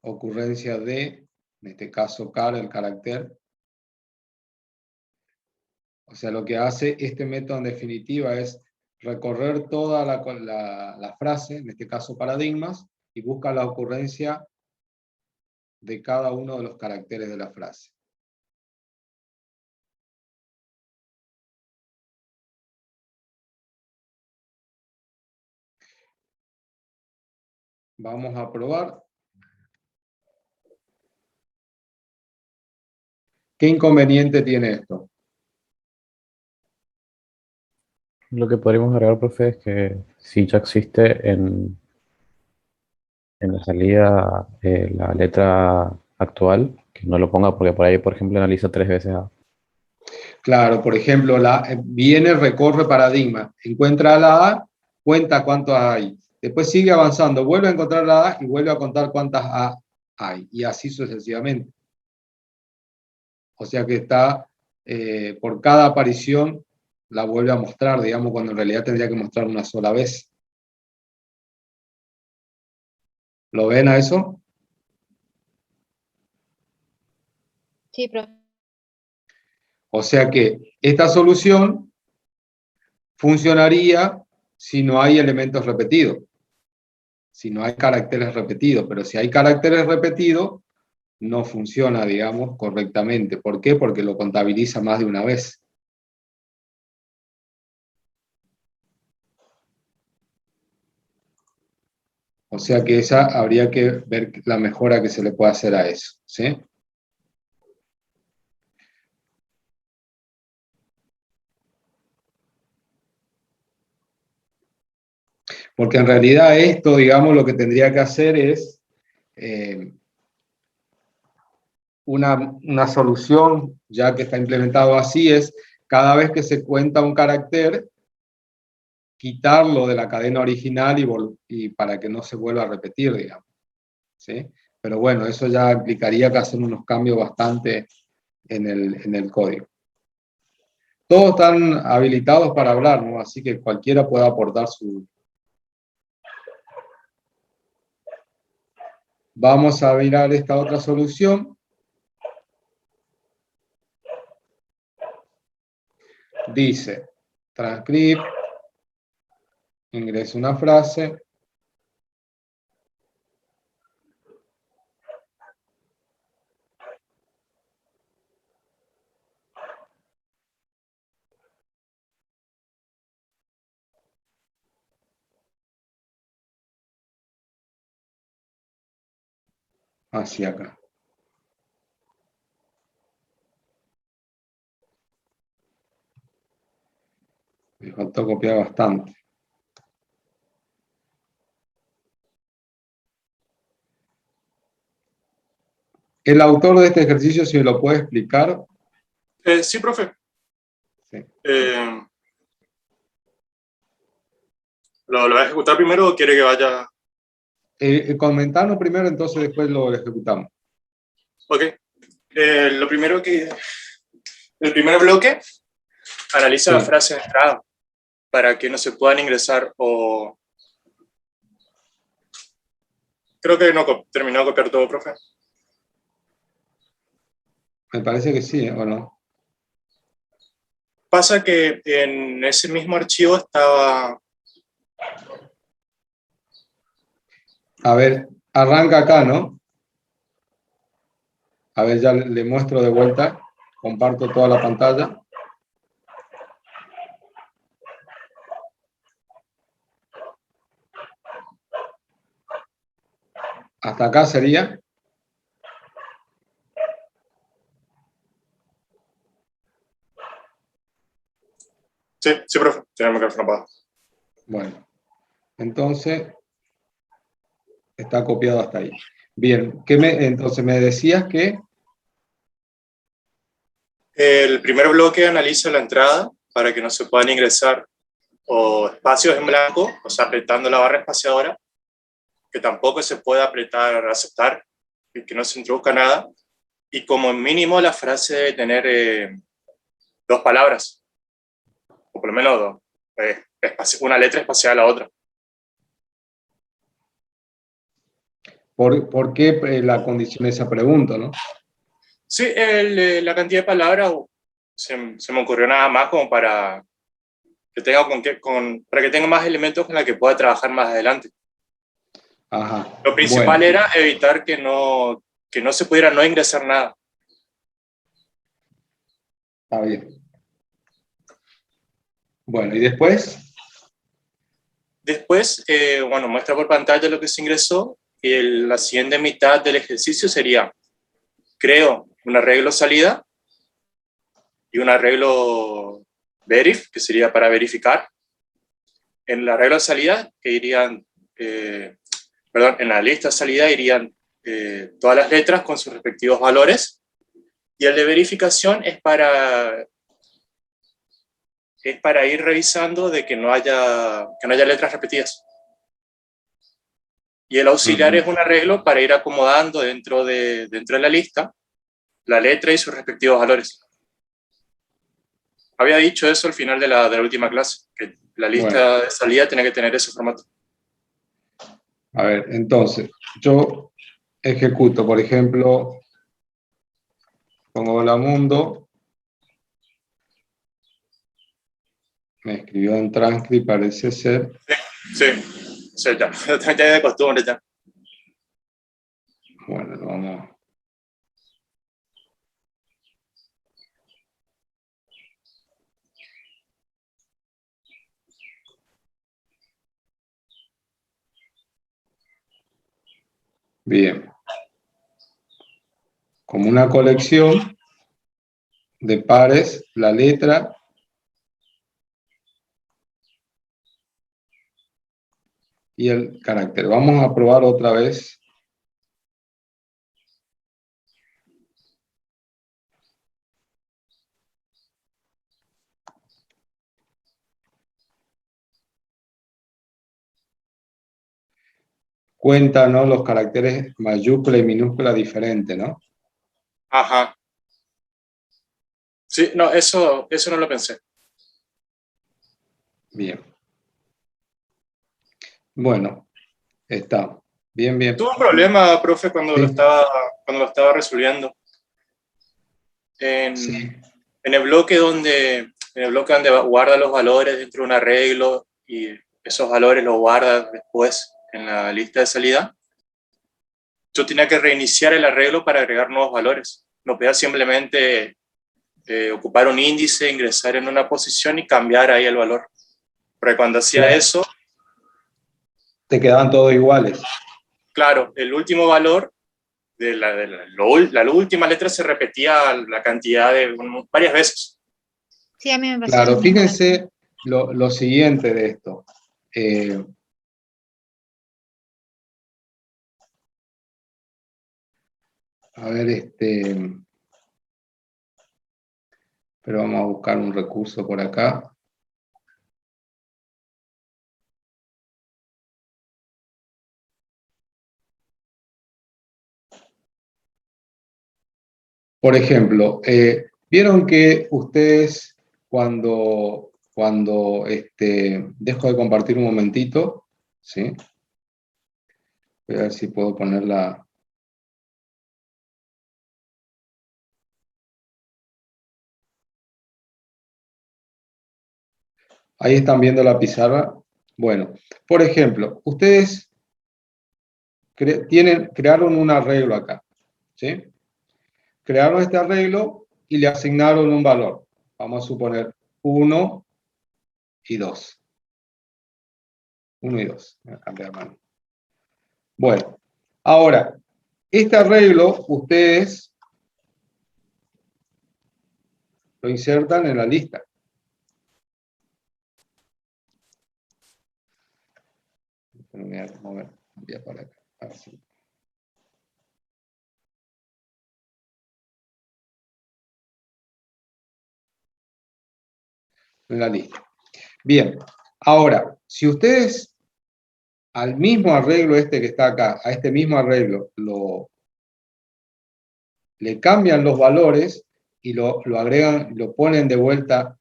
ocurrencia de, en este caso car, el carácter. O sea, lo que hace este método en definitiva es recorrer toda la frase, en este caso paradigmas, y busca la ocurrencia de cada uno de los caracteres de la frase. Vamos a probar. ¿Qué inconveniente tiene esto? Lo que podríamos agregar, profe, es que si ya existe en la salida la letra actual, que no lo ponga porque por ahí, por ejemplo, analiza 3 veces A. Claro, por ejemplo, viene, recorre paradigma, encuentra la A, cuenta cuántas hay. Después sigue avanzando, vuelve a encontrar la A y vuelve a contar cuántas A hay. Y así sucesivamente. O sea que está, por cada aparición, la vuelve a mostrar, digamos, cuando en realidad tendría que mostrar una sola vez. ¿Lo ven a eso? Sí, profe. O sea que esta solución funcionaría si no hay elementos repetidos, si no hay caracteres repetidos, pero si hay caracteres repetidos, no funciona, digamos, correctamente. ¿Por qué? Porque lo contabiliza más de una vez. O sea que esa habría que ver la mejora que se le puede hacer a eso, ¿sí? Porque en realidad esto, digamos, lo que tendría que hacer es una solución, ya que está implementado así, es cada vez que se cuenta un carácter, quitarlo de la cadena original y para que no se vuelva a repetir, digamos, ¿sí? Pero bueno, eso ya implicaría que hacer unos cambios bastante en el código. Todos están habilitados para hablar, ¿no? Así que cualquiera puede aportar su... Vamos a mirar esta otra solución. Dice, transcript, ingreso una frase, hacia acá. Me faltó copiar bastante. El autor de este ejercicio, si me lo puede explicar. Sí, profe. Sí. ¿Lo va a ejecutar primero o quiere que vaya? Comentarlo primero, entonces después lo ejecutamos. Ok. El primer bloque analiza la frase de entrada para que no se puedan ingresar o... Creo que no terminó de copiar todo, profe. Me parece que sí, ¿o no? Pasa que en ese mismo archivo estaba... A ver, arranca acá, ¿no? A ver, ya le muestro de vuelta. Comparto toda la pantalla. Hasta acá sería. Sí, profe. Tiene el micrófono apagado. Bueno, entonces está copiado hasta ahí. Bien, entonces me decías que... El primer bloque analiza la entrada para que no se puedan ingresar o espacios en blanco, o sea, apretando la barra espaciadora, que tampoco se puede apretar aceptar y que no se introduzca nada. Y como mínimo la frase debe tener 2 palabras, o por lo menos una letra espaciada a la otra. ¿Por qué la condición de esa pregunta, no? Sí, la cantidad de palabras se me ocurrió nada más como para que tenga para que tenga más elementos con los que pueda trabajar más adelante. Ajá. Lo principal Bueno, era evitar que no se pudiera no ingresar nada. está bien. Bueno, ¿y después? Después, bueno, muestra por pantalla lo que se ingresó y la siguiente mitad del ejercicio sería, creo un arreglo salida y un arreglo verif, que sería para verificar. En el arreglo de salida, que irían, en la lista de salida irían todas las letras con sus respectivos valores, y el de verificación es para ir revisando de que no haya letras repetidas. Y el auxiliar es un arreglo para ir acomodando dentro de la lista la letra y sus respectivos valores. Había dicho eso al final de la última clase, que la lista de salida tiene que tener ese formato. A ver, entonces, yo ejecuto, por ejemplo, pongo hola mundo, me escribió en transcript, parece ser. Sí, ya de costumbre ya. Bueno, lo vamos. Bien. Como una colección de pares, la letra y el carácter. Vamos a probar otra vez. Cuenta, ¿no? Los caracteres mayúscula y minúscula diferentes, ¿no? Ajá. Sí, no, eso no lo pensé. Bien. Bueno, está. Bien, bien. Tuve un problema, profe, cuando Sí. lo estaba resolviendo. Sí. En el bloque donde guarda los valores dentro de un arreglo y esos valores los guarda después en la lista de salida, yo tenía que reiniciar el arreglo para agregar nuevos valores. No podía simplemente ocupar un índice, ingresar en una posición y cambiar ahí el valor. Porque cuando hacía eso, Te quedaban todos iguales. claro, el último valor de la última letra se repetía la cantidad de varias veces. Sí, a mí me pasó Claro, lo mismo. fíjense lo siguiente de esto. A ver, pero vamos a buscar un recurso por acá. Por ejemplo, vieron que ustedes cuando dejo de compartir un momentito, ¿sí? Voy a ver si puedo ponerla. Ahí están viendo la pizarra. Bueno, por ejemplo, ustedes crearon un arreglo acá, ¿sí? Crearon este arreglo y le asignaron un valor. Vamos a suponer 1 y 2. 1 y 2. Voy a cambiar mano. Bueno, ahora, este arreglo ustedes lo insertan en la lista. Voy a mover, voy a para acá. A ver si. En la lista. Bien, ahora, si ustedes al mismo arreglo que está acá, a este mismo arreglo, le cambian los valores y lo agregan, lo ponen de vuelta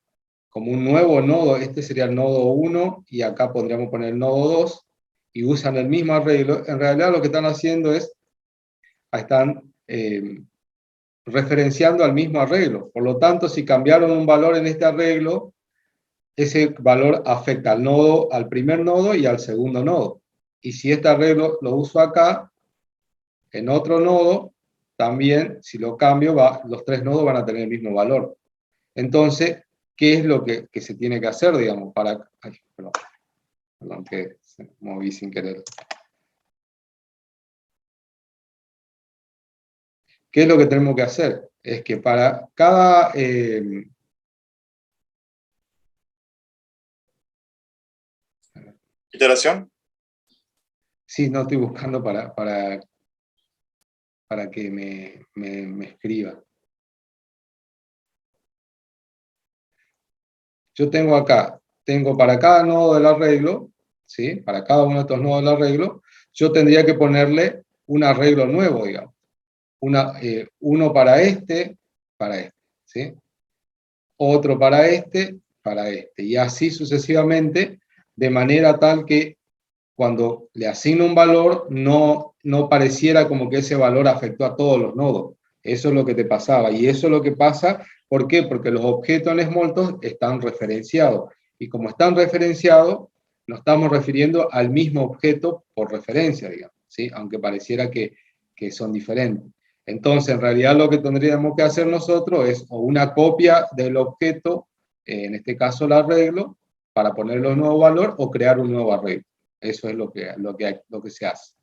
como un nuevo nodo, este sería el nodo 1 y acá podríamos poner el nodo 2, y usan el mismo arreglo, en realidad lo que están haciendo es, están referenciando al mismo arreglo. Por lo tanto, si cambiaron un valor en este arreglo, ese valor afecta al nodo, al primer nodo y al segundo nodo. Y si este arreglo lo uso acá, en otro nodo, también, si lo cambio, los tres nodos van a tener el mismo valor. Entonces, ¿qué es lo que se tiene que hacer, digamos, para... Ay, perdón, que se moví sin querer. ¿Qué es lo que tenemos que hacer? Es que para cada... ¿Iteración? sí, no estoy buscando para que me escriba. Yo tengo acá, tengo para cada nodo del arreglo, ¿sí? Para cada uno de estos nodos del arreglo, yo tendría que ponerle un arreglo nuevo, digamos. Uno para este, ¿sí? Otro para este, y así sucesivamente, de manera tal que cuando le asigno un valor, no pareciera como que ese valor afectó a todos los nodos. Eso es lo que te pasaba, y eso es lo que pasa, ¿por qué? Porque los objetos en Smalltalk están referenciados, y como están referenciados, nos estamos refiriendo al mismo objeto por referencia, digamos, ¿sí? Aunque pareciera que son diferentes. Entonces, en realidad lo que tendríamos que hacer nosotros es o una copia del objeto, en este caso el arreglo, para ponerle un nuevo valor, o crear un nuevo arreglo. Eso es lo que se hace.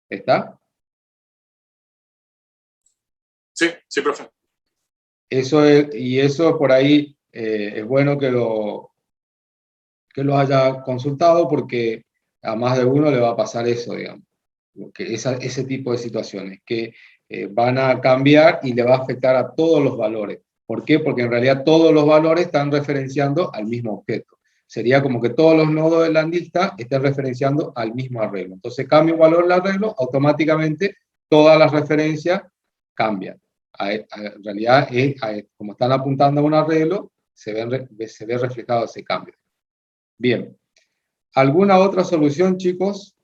¿Está? Sí, sí, profe. Eso es, y eso por ahí es bueno que lo haya consultado, porque a más de uno le va a pasar eso, digamos. Que ese tipo de situaciones que van a cambiar y le va a afectar a todos los valores. ¿Por qué? Porque en realidad todos los valores están referenciando al mismo objeto. Sería como que todos los nodos de la lista estén referenciando al mismo arreglo. Entonces cambia un valor el arreglo, automáticamente todas las referencias cambian. En realidad, como están apuntando a un arreglo, se ve reflejado ese cambio. Bien. ¿Alguna otra solución, chicos?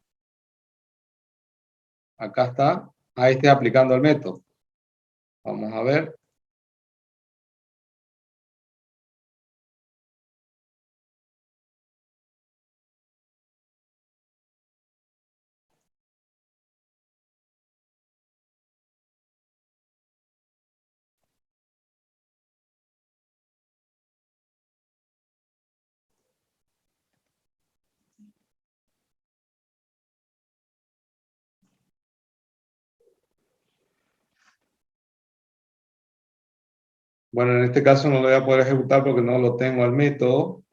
Acá está. Ahí esté aplicando el método. Vamos a ver. Bueno, en este caso no lo voy a poder ejecutar porque no lo tengo al método.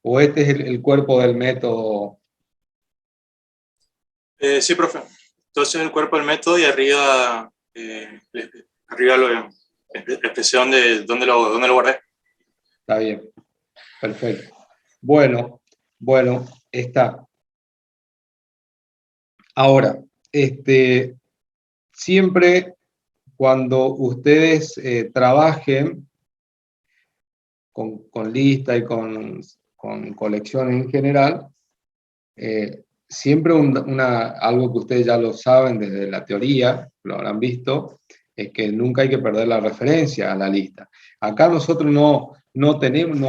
O este es el cuerpo del método. Sí, profe. Entonces el cuerpo del método y arriba, arriba la expresión de dónde lo guardé. Está bien. Perfecto. Bueno, está. Ahora, siempre cuando ustedes trabajen con lista y con colecciones en general, siempre algo que ustedes ya lo saben desde la teoría, lo habrán visto, es que nunca hay que perder la referencia a la lista. Acá nosotros no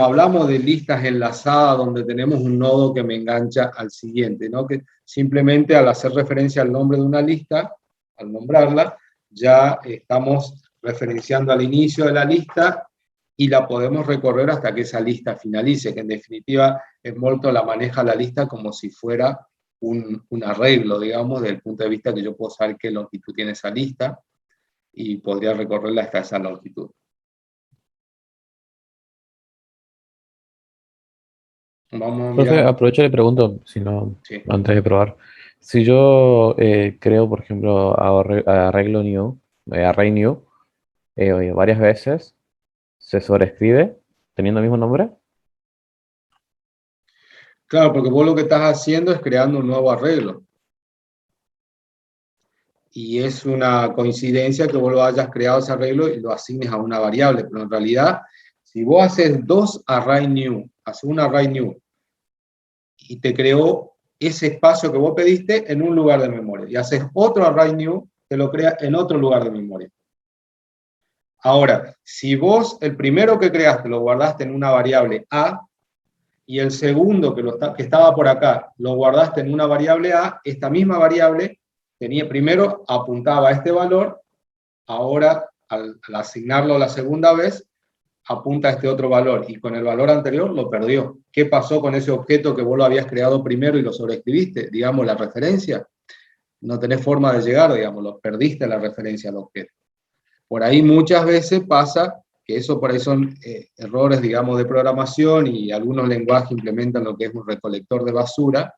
hablamos de listas enlazadas donde tenemos un nodo que me engancha al siguiente, ¿no? Que simplemente al hacer referencia al nombre de una lista, al nombrarla, ya estamos referenciando al inicio de la lista y la podemos recorrer hasta que esa lista finalice, que en definitiva Smalltalk la maneja la lista como si fuera un arreglo, digamos, desde el punto de vista que yo puedo saber qué longitud tiene esa lista y podría recorrerla hasta esa longitud. Vamos a Profe, mirar. aprovecho y le pregunto, si no, Sí. antes de probar. Si yo creo, por ejemplo, arreglo new, array new, varias veces, ¿se sobreescribe teniendo el mismo nombre? Claro, porque vos lo que estás haciendo es creando un nuevo arreglo. y es una coincidencia que vos lo hayas creado ese arreglo y lo asignes a una variable, pero en realidad, si vos haces dos array new, haces un array new, y te creó ese espacio que vos pediste en un lugar de memoria, y haces otro array new, te lo crea en otro lugar de memoria. Ahora, si vos el primero que creaste lo guardaste en una variable A, y el segundo que estaba por acá lo guardaste en una variable A, esta misma variable primero apuntaba a este valor, ahora al asignarlo la segunda vez, apunta a este otro valor, y con el valor anterior lo perdió. ¿Qué pasó con ese objeto que vos lo habías creado primero y lo sobreescribiste? Digamos, la referencia. No tenés forma de llegar, digamos, lo perdiste la referencia al objeto. Por ahí muchas veces pasa que eso por ahí son errores, digamos, de programación, y algunos lenguajes implementan lo que es un recolector de basura,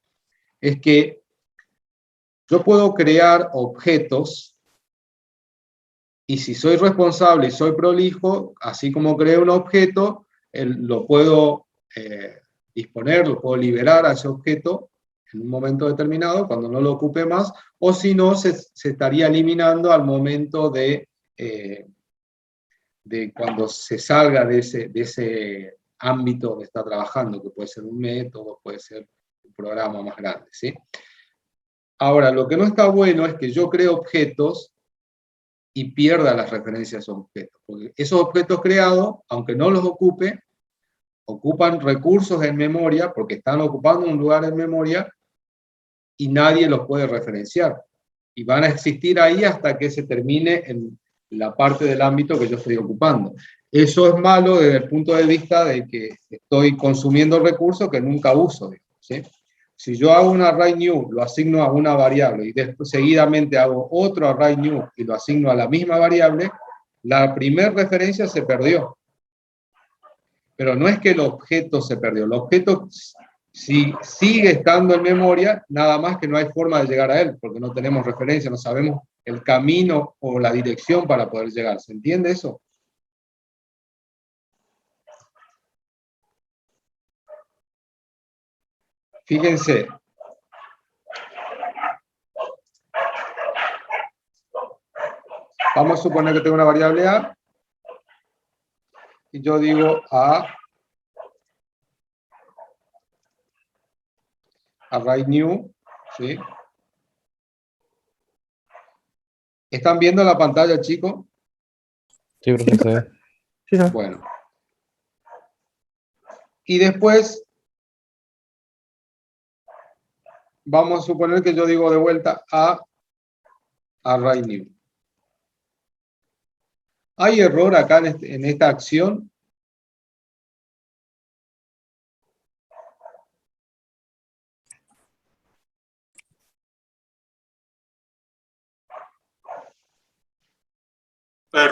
es que yo puedo crear objetos, y si soy responsable y soy prolijo, así como creo un objeto, lo puedo disponer, lo puedo liberar a ese objeto en un momento determinado, cuando no lo ocupe más, o si no, se estaría eliminando al momento de cuando se salga de ese ámbito donde está trabajando, que puede ser un método, puede ser un programa más grande, ¿sí? Ahora, lo que no está bueno es que yo cree objetos y pierda las referencias a esos objetos, porque esos objetos creados, aunque no los ocupe, ocupan recursos en memoria, porque están ocupando un lugar en memoria, y nadie los puede referenciar. Y van a existir ahí hasta que se termine en la parte del ámbito que yo estoy ocupando. Eso es malo desde el punto de vista de que estoy consumiendo recursos que nunca uso, ¿sí? Si yo hago un array new, lo asigno a una variable, y después seguidamente hago otro array new y lo asigno a la misma variable, la primera referencia se perdió. Pero no es que el objeto se perdió, el objeto sigue estando en memoria, nada más que no hay forma de llegar a él, porque no tenemos referencia, no sabemos el camino o la dirección para poder llegar. ¿Se entiende eso? Fíjense. Vamos a suponer que tengo una variable A, y yo digo array new, ¿sí? ¿Están viendo la pantalla, chicos? Sí, profesor. Sí, no. Bueno. Y después, vamos a suponer que yo digo de vuelta a array new. ¿Hay error acá en esta acción?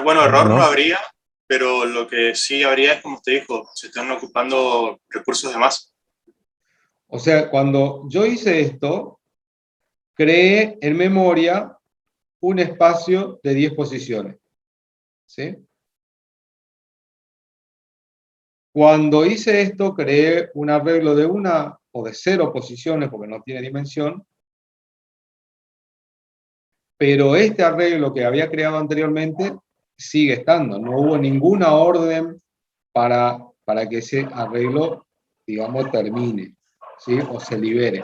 Bueno, error no No. habría, pero lo que sí habría es, como usted dijo, se están ocupando recursos de más. O sea, cuando yo hice esto, creé en memoria un espacio de 10 posiciones, ¿sí? Cuando hice esto, creé un arreglo de 1 o de 0 posiciones, porque no tiene dimensión, pero este arreglo que había creado anteriormente sigue estando. No hubo ninguna orden para que ese arreglo, digamos, termine, ¿sí? O se libere.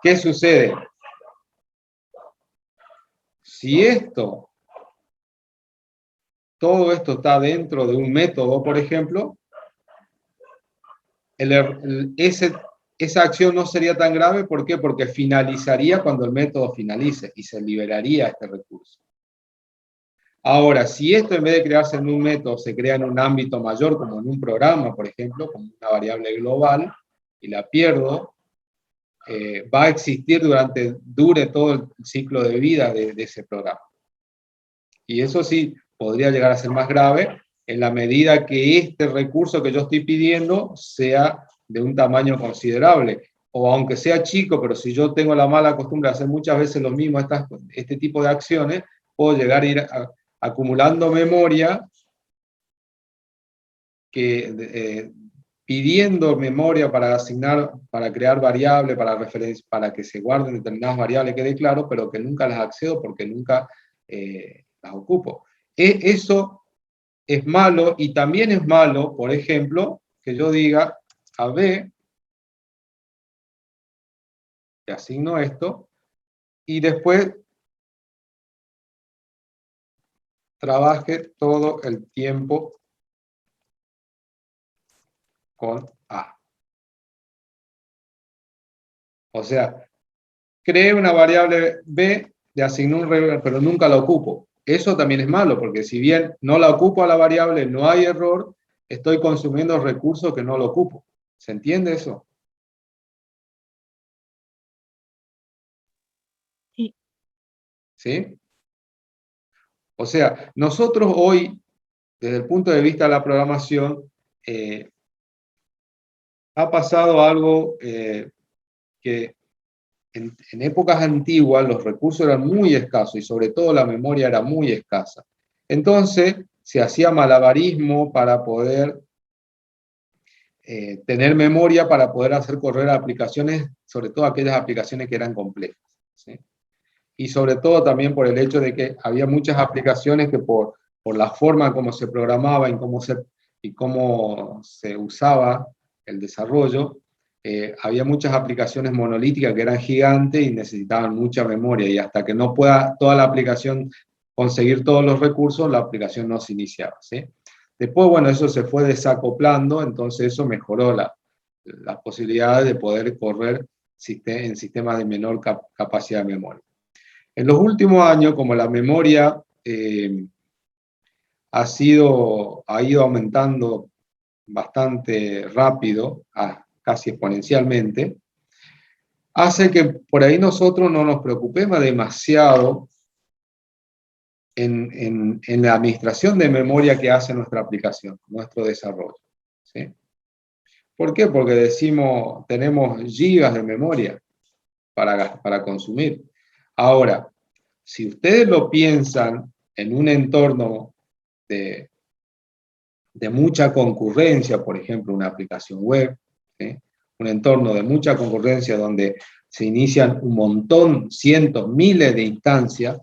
¿Qué sucede? Si todo esto está dentro de un método, por ejemplo, esa acción no sería tan grave. ¿Por qué? Porque finalizaría cuando el método finalice y se liberaría este recurso. Ahora, si esto en vez de crearse en un método se crea en un ámbito mayor, como en un programa, por ejemplo, como una variable global, y la pierdo, va a existir dure todo el ciclo de vida de ese programa. Y eso sí podría llegar a ser más grave en la medida que este recurso que yo estoy pidiendo sea de un tamaño considerable. O aunque sea chico, pero si yo tengo la mala costumbre de hacer muchas veces lo mismo, este tipo de acciones, puedo llegar a ir acumulando memoria pidiendo memoria para asignar, para crear variables, para que se guarden determinadas variables, quede claro, pero que nunca las accedo porque nunca las ocupo. Eso es malo, y también es malo, por ejemplo, que yo diga a B, le asigno esto, y después trabaje todo el tiempo con A. O sea, creé una variable B, le asigné un regla, pero nunca la ocupo. Eso también es malo, porque si bien no la ocupo a la variable, no hay error, estoy consumiendo recursos que no lo ocupo. ¿Se entiende eso? Sí. ¿Sí? O sea, nosotros hoy, desde el punto de vista de la programación, ha pasado algo que en épocas antiguas los recursos eran muy escasos y sobre todo la memoria era muy escasa. Entonces se hacía malabarismo para poder tener memoria, para poder hacer correr aplicaciones, sobre todo aquellas aplicaciones que eran complejas, ¿sí? Y sobre todo también por el hecho de que había muchas aplicaciones que por la forma como se programaba y cómo se usaba el desarrollo, había muchas aplicaciones monolíticas que eran gigantes y necesitaban mucha memoria, y hasta que no pueda toda la aplicación conseguir todos los recursos, la aplicación no se iniciaba, ¿sí? Después, bueno, eso se fue desacoplando, entonces eso mejoró las posibilidades de poder correr en sistemas de menor capacidad de memoria. En los últimos años, como la memoria ha ido aumentando bastante rápido, casi exponencialmente, hace que por ahí nosotros no nos preocupemos demasiado en la administración de memoria que hace nuestra aplicación, nuestro desarrollo, ¿sí? ¿Por qué? Porque decimos, tenemos gigas de memoria para consumir. Ahora, si ustedes lo piensan en un entorno de mucha concurrencia, por ejemplo, una aplicación web, ¿sí? Un entorno de mucha concurrencia donde se inician un montón, cientos, miles de instancias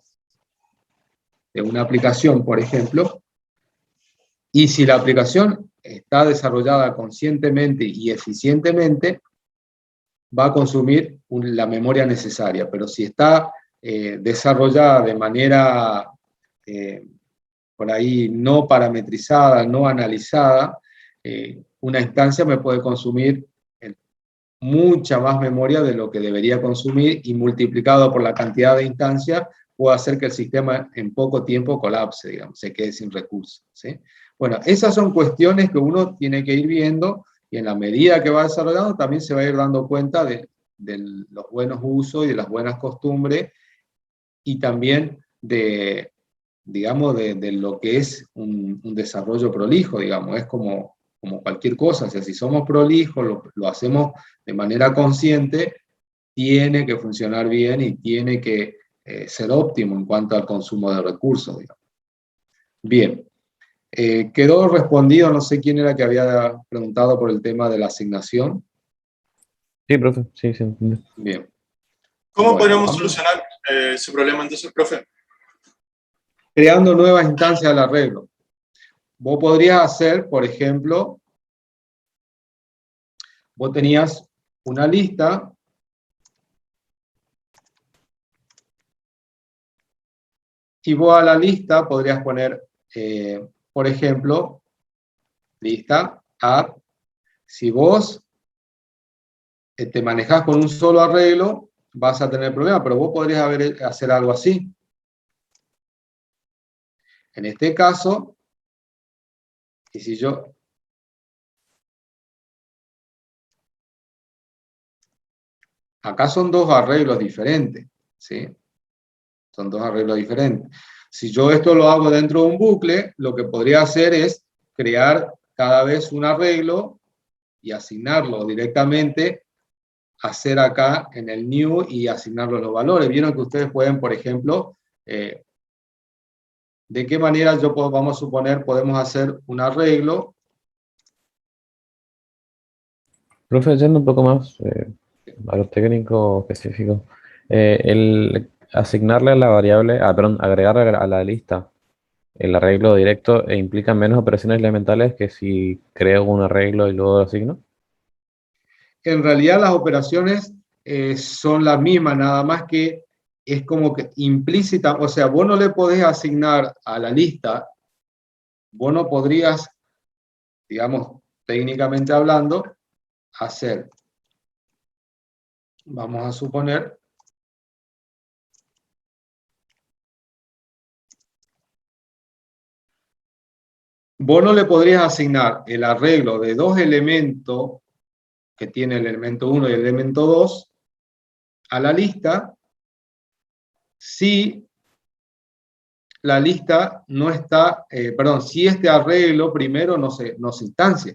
de una aplicación, por ejemplo, y si la aplicación está desarrollada conscientemente y eficientemente, va a consumir la memoria necesaria, pero si está desarrollada de manera por ahí no parametrizada, no analizada, una instancia me puede consumir mucha más memoria de lo que debería consumir, y multiplicado por la cantidad de instancias puede hacer que el sistema en poco tiempo colapse, digamos, se quede sin recursos, ¿sí? Bueno, esas son cuestiones que uno tiene que ir viendo, y en la medida que va desarrollando también se va a ir dando cuenta de los buenos usos y de las buenas costumbres, y también de, digamos, de lo que es un desarrollo prolijo, digamos. Es como cualquier cosa, o sea, si somos prolijos, lo hacemos de manera consciente, tiene que funcionar bien y tiene que ser óptimo en cuanto al consumo de recursos, digamos. Bien, quedó respondido, no sé quién era que había preguntado por el tema de la asignación. Sí, profe, sí, sí. Bien. ¿Cómo Bueno, podríamos solucionar ese problema entonces, profe? creando nuevas instancias del arreglo. Vos podrías hacer, por ejemplo, vos tenías una lista y vos a la lista podrías poner, por ejemplo, lista add. Si vos te manejás con un solo arreglo, vas a tener problemas, pero vos podrías hacer algo así. En este caso, y si yo... Acá son dos arreglos diferentes, ¿sí? Son dos arreglos diferentes. Si yo esto lo hago dentro de un bucle, lo que podría hacer es crear cada vez un arreglo y asignarlo directamente, hacer acá en el new y asignarlo los valores. Vieron que ustedes pueden, por ejemplo, de qué manera vamos a suponer, podemos hacer un arreglo Profe, yendo un poco más a lo técnico específico, el asignarle a la variable, perdón, agregar a la lista el arreglo directo implica menos operaciones elementales que si creo un arreglo y luego lo asigno. En realidad las operaciones son las mismas, nada más que es como que implícita, o sea, vos no le podés asignar a la lista, vos no podrías, digamos, técnicamente hablando, hacer, vamos a suponer, vos no le podrías asignar el arreglo de dos elementos que tiene el elemento 1 y el elemento 2 a la lista si la lista no está, perdón, si este arreglo primero no se instancia,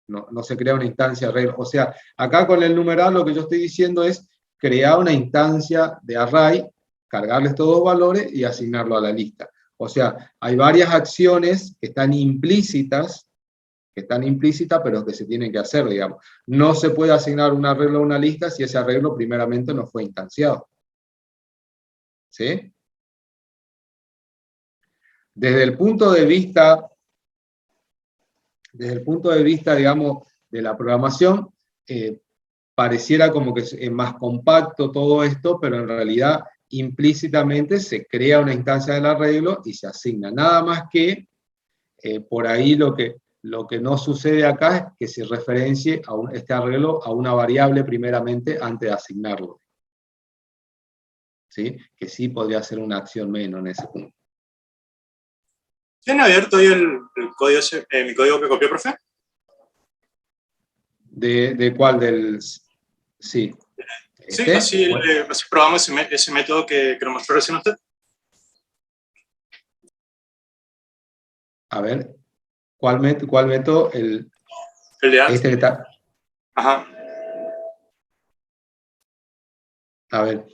no se crea una instancia de arreglo. O sea, acá con el numeral lo que yo estoy diciendo es crear una instancia de array, cargarle estos dos valores y asignarlo a la lista. O sea, hay varias acciones que están implícitas, pero que se tienen que hacer, digamos. No se puede asignar un arreglo a una lista si ese arreglo primeramente no fue instanciado. ¿Sí? Desde el punto de vista, digamos, de la programación, pareciera como que es más compacto todo esto, pero en realidad implícitamente se crea una instancia del arreglo y se asigna. Nada más que por ahí lo que no sucede acá es que se referencie a este arreglo a una variable primeramente antes de asignarlo. ¿Sí? Que sí podría ser una acción menos en ese punto. ¿Tiene abierto hoy el código, mi código que copió, profe? ¿De cuál? Sí. Sí, así probamos ese método que nos mostró recién usted. A ver, ¿cuál método? El de add. Este que está. Ajá. A ver.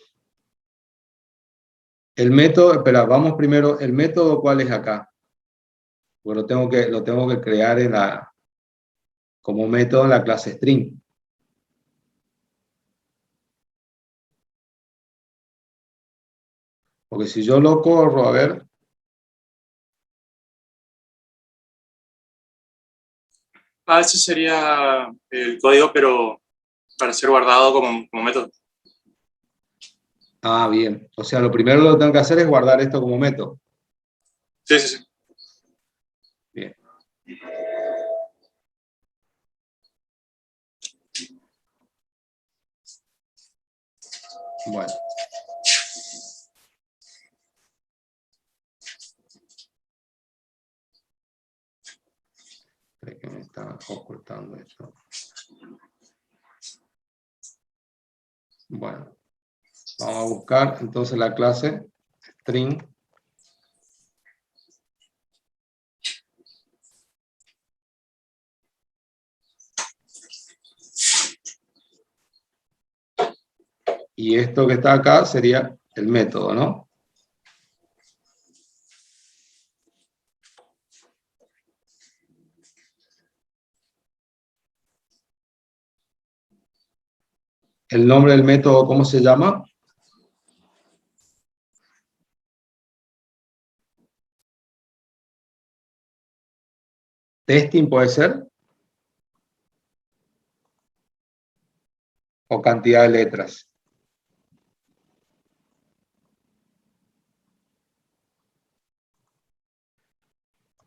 El método, espera, vamos primero, ¿el método cuál es acá? Pues lo tengo que crear como método en la clase string. Porque si yo lo corro, a ver, Ese sería el código, pero para ser guardado como método. bien. O sea, lo primero que tengo que hacer es guardar esto como método. Sí, sí, sí. Bien. Bueno. Espera que me está ocultando esto. Bueno. Vamos a buscar entonces la clase string. Y esto que está acá sería el método, ¿no? ¿El nombre del método cómo se llama? ¿Testing puede ser? ¿O cantidad de letras?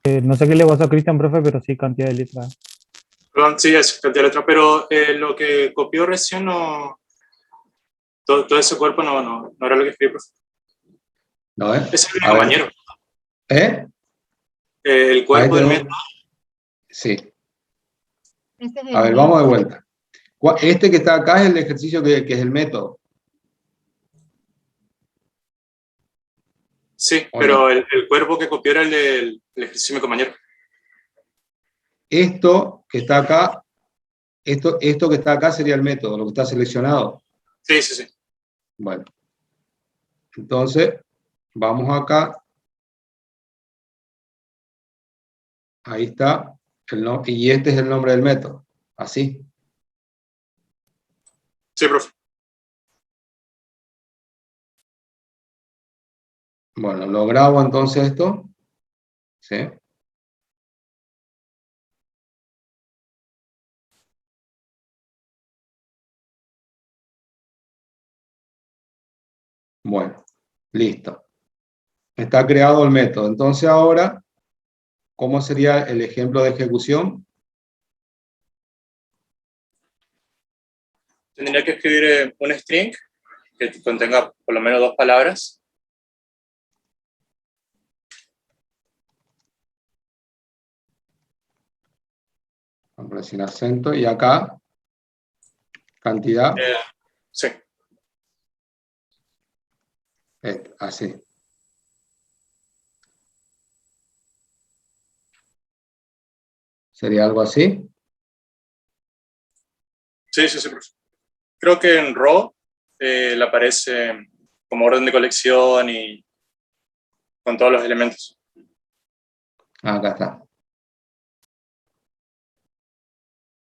No sé qué le pasó a Cristian, profe, pero sí cantidad de letras. Perdón, sí, es cantidad de letra, pero lo que copió recién no... Todo ese cuerpo no era lo que escribí, profe. ¿No, Ese es mi A ver. compañero. El Ahí cuerpo del tenemos. método. Sí. Este es el A ver, vamos de método. vuelta. Este que está acá es el ejercicio que es el método. Sí, ¿O pero no? el cuerpo que copió era el del ejercicio de mi compañero. Esto que está acá, esto que está acá sería el método, lo que está seleccionado. Sí, sí, sí. Bueno. Entonces, vamos acá. Ahí está. Y este es el nombre del método. Así. Sí, profe. Bueno, lo grabo entonces esto. ¿Sí? Bueno, listo. Está creado el método. Entonces ahora, ¿cómo sería el ejemplo de ejecución? Tendría que escribir un string que contenga por lo menos 2 palabras. Hombre, sin acento. Y acá, cantidad. Sí. Así. ¿Sería algo así? Sí, sí, sí, profe. Creo que en row le aparece como orden de colección y con todos los elementos. Acá está.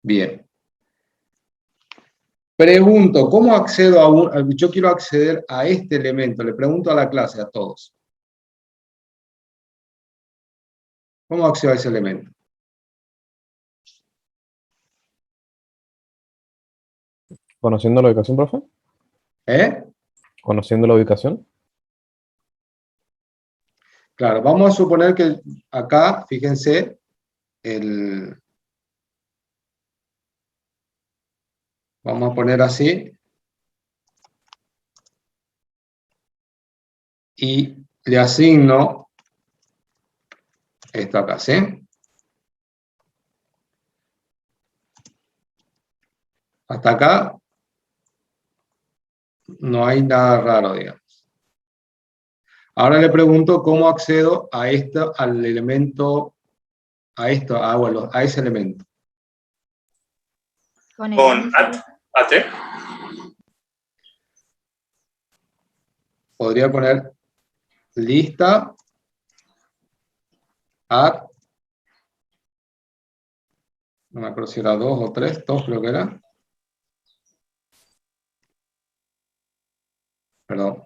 Bien. Pregunto, ¿cómo accedo a yo quiero acceder a este elemento? Le pregunto a la clase, a todos. ¿Cómo accedo a ese elemento? ¿Conociendo la ubicación, profe? ¿Eh? ¿Conociendo la ubicación? Claro, vamos a suponer que acá, fíjense, vamos a poner así, y le asigno esto acá, ¿sí? Hasta acá no hay nada raro, digamos. Ahora le pregunto cómo accedo a esto, al elemento, a esto, bueno, a ese elemento. Con el Con índice. at, Podría poner lista, add, no me acuerdo si era 2 o 3, 2 creo que era. Perdón.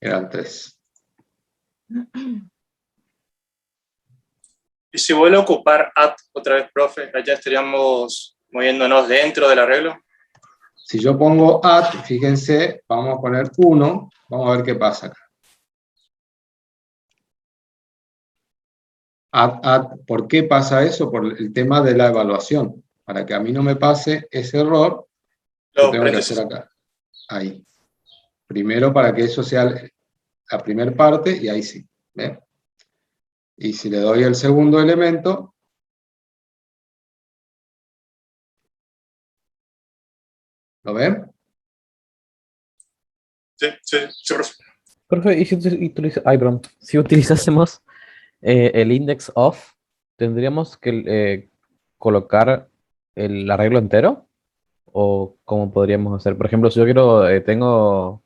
Eran 3. y si vuelvo a ocupar at otra vez, profe, allá estaríamos moviéndonos dentro del arreglo. Si yo pongo add, fíjense, vamos a poner 1, vamos a ver qué pasa acá. ¿Por qué pasa eso? Por el tema de la evaluación. Para que a mí no me pase ese error, yo Los tengo que hacer paréntesis. acá. Ahí. Primero para que eso sea la primera parte, y ahí sí. ¿Ven? Y si le doy el segundo elemento, ¿lo ven? Sí, sí, sí, profe. Profe, ¿y si si utilizásemos el index of, tendríamos que colocar el arreglo entero? ¿O cómo podríamos hacer? Por ejemplo, si yo quiero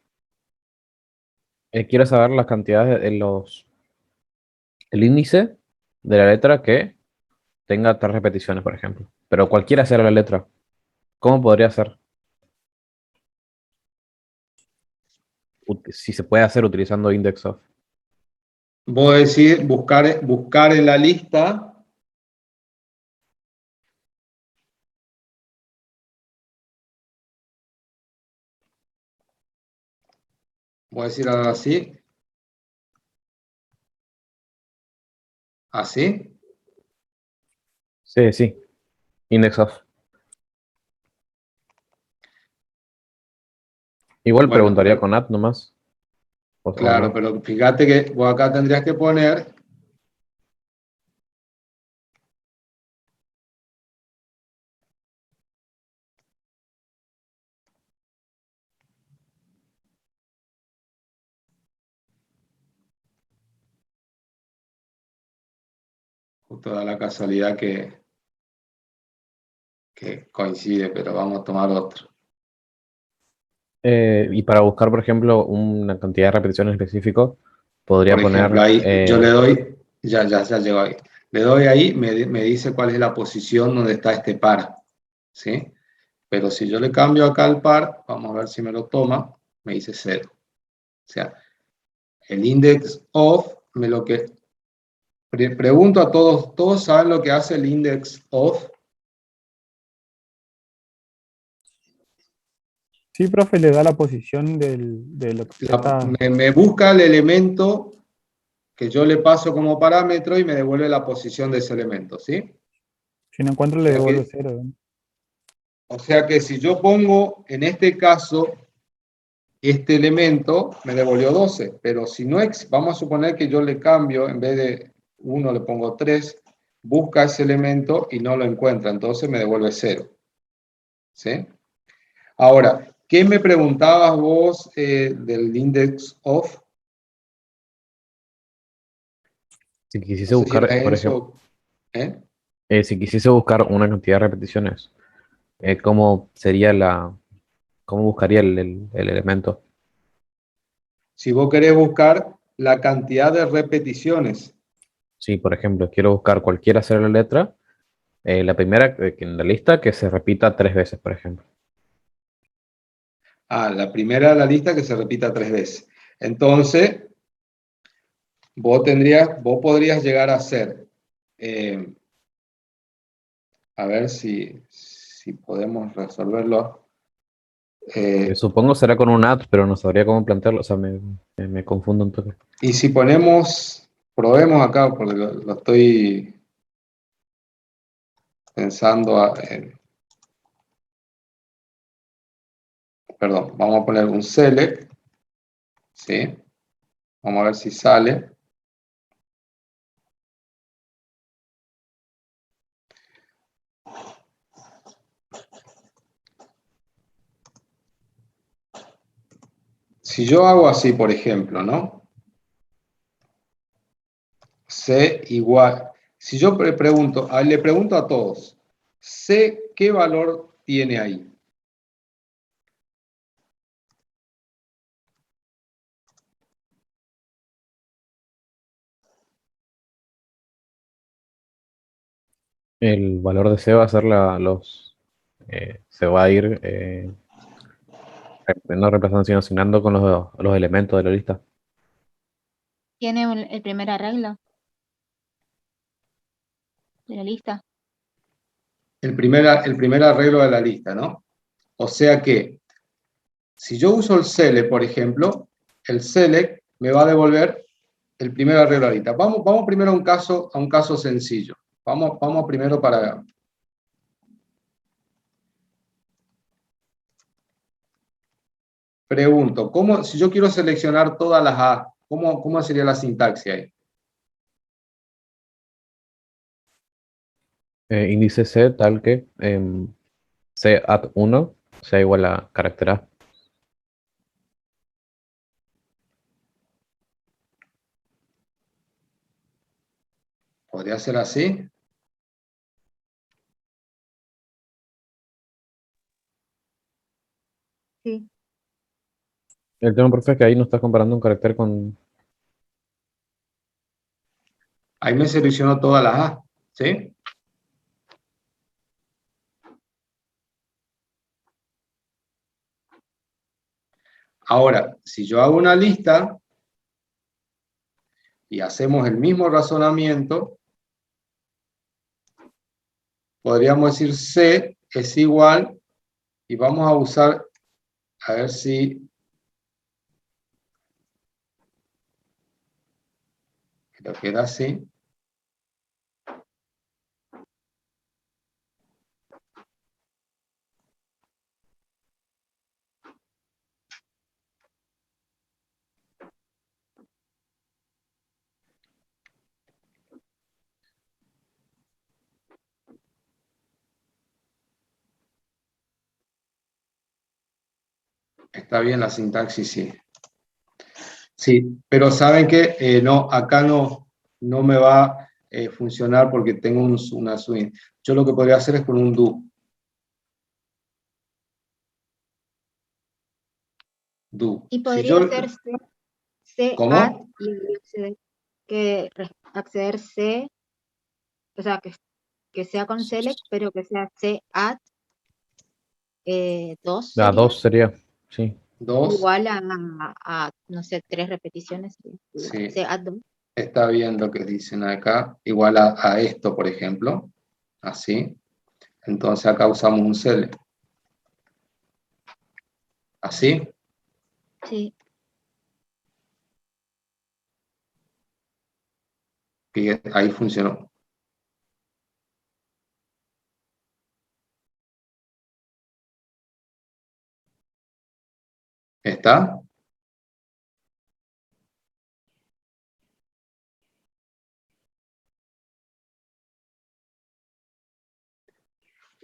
saber las cantidades el índice de la letra que tenga 3 repeticiones, por ejemplo. Pero cualquiera sea la letra. ¿Cómo podría ser? Si se puede hacer utilizando index of. Voy a decir, buscar en la lista. Voy a decir ahora así. Así. Sí, sí. Index of. Igual Bueno, preguntaría con at nomás. O claro, no. pero fíjate que vos acá tendrías que poner justo da la casualidad que coincide, pero vamos a tomar otro. Y para buscar, por ejemplo, una cantidad de repeticiones específico, podría Por poner, ejemplo, ahí yo le doy, ya llegó ahí. Le doy ahí, me dice cuál es la posición donde está este par, ¿sí? Pero si yo le cambio acá al par, vamos a ver si me lo toma, me dice 0. O sea, el index of, pregunto a todos saben lo que hace el index of. Sí, profe, le da la posición de lo que usted está. Me busca el elemento que yo le paso como parámetro y me devuelve la posición de ese elemento, ¿sí? Si no encuentro, O le sea devuelve que, 0. o sea que si yo pongo, en este caso, este elemento, me devolvió 12, pero si no, vamos a suponer que yo le cambio, en vez de 1 le pongo 3, busca ese elemento y no lo encuentra, entonces me devuelve 0. ¿Sí? Ahora, ¿qué me preguntabas vos del index of? si No quisiese sé si buscar, era por ejemplo, eso, ¿eh? si quisiese buscar una cantidad de repeticiones, ¿cómo sería cómo buscaría el elemento? Si vos querés buscar la cantidad de repeticiones, Si, por ejemplo, quiero buscar cualquiera ser la letra, la primera que en la lista que se repita 3 veces, por ejemplo. la primera de la lista que se repita 3 veces. Entonces, vos podrías llegar a hacer, a ver si podemos resolverlo. Supongo será con un add, pero no sabría cómo plantearlo, o sea, me confundo un poco. Y si probemos acá, porque lo estoy pensando, perdón, vamos a poner un select, ¿sí? Vamos a ver si sale. Si yo hago así, por ejemplo, ¿no? C igual. Si yo le pregunto a todos, C, ¿qué valor tiene ahí? El valor de C va a ser se va a ir no reemplazando, sino asignando con los elementos de la lista. Tiene el primer arreglo de la lista. El primer arreglo de la lista, ¿no? O sea que, si yo uso el select, por ejemplo, el select me va a devolver el primer arreglo de la lista. Vamos primero a un caso sencillo. Vamos primero para... Pregunto, si yo quiero seleccionar todas las A, ¿cómo sería la sintaxis ahí? Índice C tal que C at 1 sea igual a carácter A. ¿Podría ser así? Sí. El tema, profe, es que ahí no estás comparando un carácter con... Ahí me seleccionó todas las A, ¿sí? Ahora, si yo hago una lista y hacemos el mismo razonamiento, podríamos decir C es igual, y vamos a usar, a ver si, creo que era así. Está bien la sintaxis, sí. Sí, pero saben que no, acá no me va a funcionar porque tengo una swing. Yo lo que podría hacer es con un do. do. Y Si podría yo, ser C ¿cómo? add y acceder C, o sea, que sea con select, pero que sea C add 2 La sería 2 sería, sí. 2, igual a, no sé, 3 repeticiones. sí, C add 2. está bien lo que dicen acá, igual a esto, por ejemplo, así. Entonces acá usamos un select. ¿Así? Sí. Y ahí funcionó. ¿Está?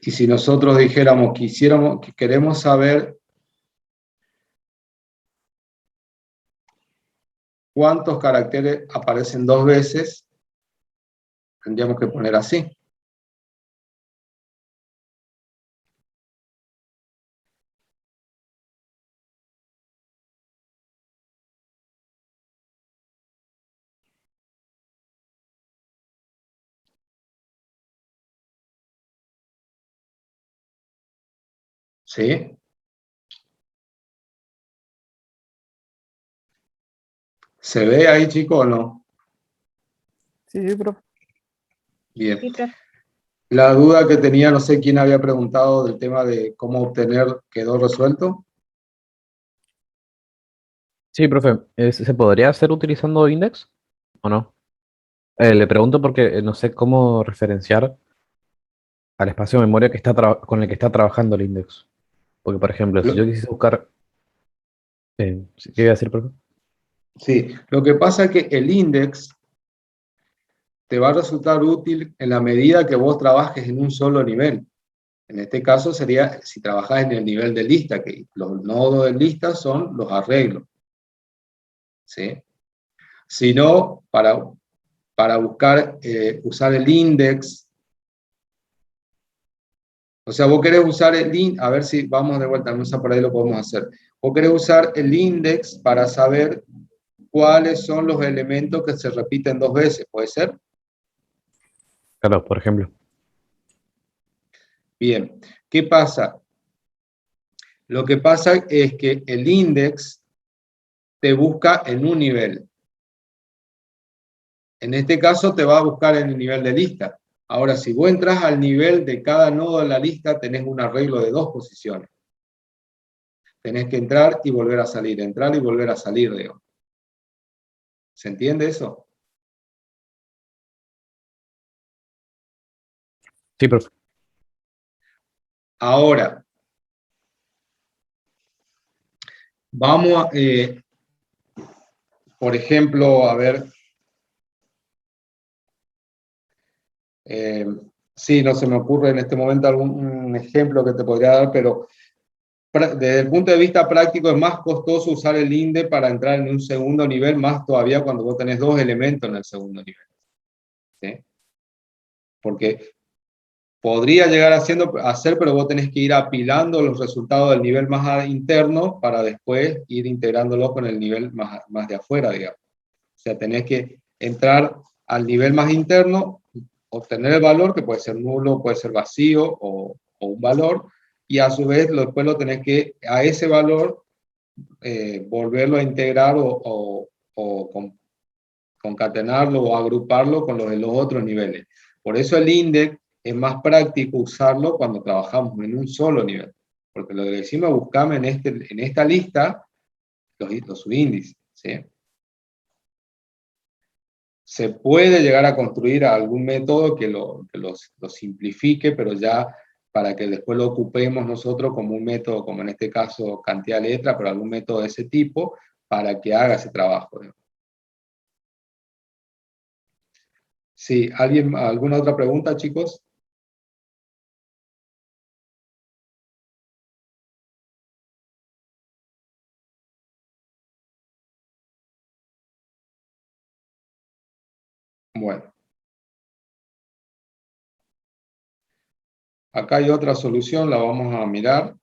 Y si nosotros dijéramos que queremos saber cuántos caracteres aparecen 2 veces, tendríamos que poner así. ¿Sí? ¿Se ve ahí, chico, o no? Sí, sí, profe. Bien. Sí, profe. La duda que tenía, no sé quién había preguntado del tema de cómo obtener, ¿quedó resuelto? Sí, profe, ¿se podría hacer utilizando index o no? Le pregunto porque no sé cómo referenciar al espacio de memoria que con el que está trabajando el index. Porque, por ejemplo, si yo Lo- quisiese buscar... ¿sí? ¿Qué iba a decir, profe? Sí, lo que pasa es que el index te va a resultar útil en la medida que vos trabajes en un solo nivel. En este caso sería si trabajas en el nivel de lista, que los nodos de lista son los arreglos. ¿Sí? Si no, para buscar, usar el index, o sea, vos querés usar el index, a ver si vamos de vuelta, no sé por ahí lo podemos hacer. Vos querés usar el index para saber cuáles son los elementos que se repiten 2 veces, ¿puede ser? Claro, por ejemplo. Bien, ¿qué pasa? Lo que pasa es que el index te busca en un nivel. En este caso te va a buscar en el nivel de lista. Ahora, si vos entras al nivel de cada nodo de la lista, tenés un arreglo de 2 posiciones. Tenés que entrar y volver a salir, entrar y volver a salir, digo. ¿Se entiende eso? Sí, profe. Ahora, vamos a, por ejemplo, a ver, sí, no se me ocurre en este momento algún ejemplo que te podría dar, pero desde el punto de vista práctico es más costoso usar el INDE para entrar en un segundo nivel, más todavía cuando vos tenés 2 elementos en el segundo nivel. ¿Sí? Porque podría llegar a ser, pero vos tenés que ir apilando los resultados del nivel más interno para después ir integrándolo con el nivel más de afuera, digamos. O sea, tenés que entrar al nivel más interno, obtener el valor, que puede ser nulo, puede ser vacío o un valor, y a su vez después lo tenés que, a ese valor, volverlo a integrar o concatenarlo o agruparlo con los de los otros niveles. Por eso el index es más práctico usarlo cuando trabajamos en un solo nivel. Porque lo que decimos, buscame en esta lista los subíndices. ¿Sí? Se puede llegar a construir algún método que lo simplifique, pero ya para que después lo ocupemos nosotros como un método, como en este caso cantidad de letras, pero algún método de ese tipo, para que haga ese trabajo. Sí, ¿alguna otra pregunta, chicos? Bueno, acá hay otra solución, la vamos a mirar.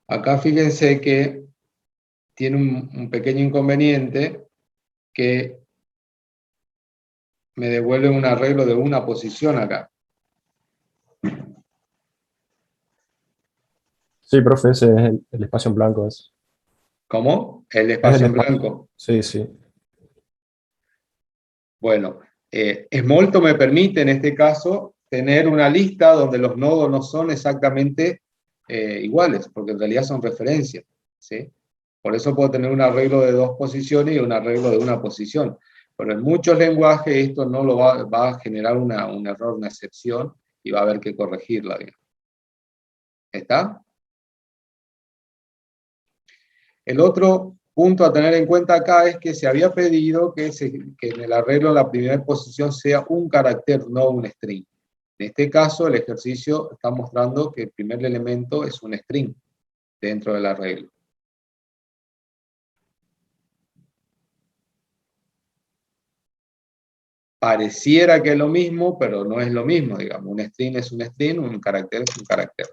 Acá fíjense que tiene un pequeño inconveniente, que me devuelve un arreglo de una posición acá. Sí, profe, ese es el espacio en blanco. ¿Cómo? El Es espacio el en espacio. blanco. Sí, sí. Bueno, Smalltalk me permite en este caso tener una lista donde los nodos no son exactamente iguales, porque en realidad son referencias, ¿sí? Por eso puedo tener un arreglo de dos posiciones y un arreglo de una posición. Pero en muchos lenguajes esto no lo va a generar un error, una excepción, y va a haber que corregirla, digamos. ¿Está? El otro punto a tener en cuenta acá es que se había pedido que en el arreglo en la primera posición sea un carácter, no un string. En este caso, el ejercicio está mostrando que el primer elemento es un string dentro del arreglo. Pareciera que es lo mismo, pero no es lo mismo, digamos. Un string es un string, un carácter es un carácter.